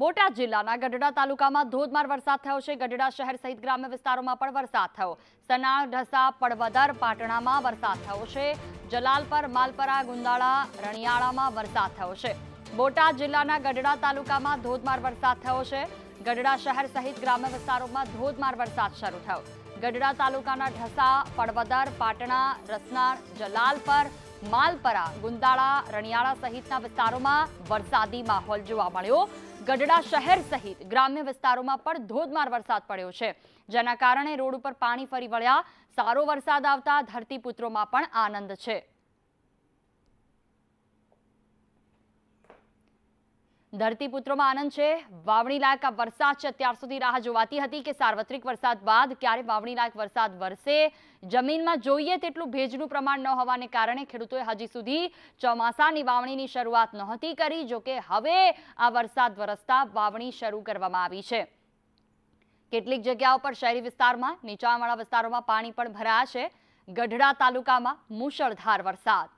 બોટાદ જિલ્લાના ગઢડા તાલુકામાં ધોધમાર વરસાદ થયો છે। ગઢડા શહેર સહિત ગ્રામ્ય વિસ્તારોમાં પણ વરસાદ થયો। સનાળ, ઢસા, પડવદર, પાટણામાં વરસાદ થયો છે। જલાલપર, માલપરા, ગુંદાળા, રણિયાળામાં વરસાદ થયો છે। બોટાદ જિલ્લાના ગઢડા તાલુકામાં ધોધમાર વરસાદ થયો છે। ગઢડા શહેર સહિત ગ્રામ્ય વિસ્તારોમાં ધોધમાર વરસાદ શરૂ થયો। ગઢડા તાલુકાના ઢસા, પડવદર, પાટણા, રસનાળ, જલાલપર, માલપરા, ગુંદાળા, રણિયાળા સહિતના વિસ્તારોમાં વરસાદી માહોલ જોવા મળ્યો। ગઢડા શહેર સહિત ગ્રામ્ય વિસ્તારોમાં પણ ધોધમાર વરસાદ પડ્યો છે, જેના કારણે રોડ ઉપર પાણી ફરી વળ્યા। સારો વરસાદ આવતા ધરતીપુત્રોમાં પણ આનંદ છે। ધરતીપુત્રોમાં આનંદ છે। વાવણી લાયક આ વરસાદ છે। અત્યાર સુધી રાહ જોવાતી હતી કે સાર્વત્રિક વરસાદ બાદ ક્યારે વાવણી લાયક વરસાદ વરસે। જમીનમાં જોઈએ તેટલું ભેજનું પ્રમાણ ન હોવાને કારણે ખેડૂતોએ હજી સુધી ચોમાસાની વાવણીની શરૂઆત નહોતી કરી। જોકે હવે આ વરસાદ વરસતા વાવણી શરૂ કરવામાં આવી છે। કેટલીક જગ્યાઓ પર શહેરી વિસ્તારમાં, નીચાણવાળા વિસ્તારોમાં પાણી પણ ભરાયા છે। ગઢડા તાલુકામાં મુશળધાર વરસાદ।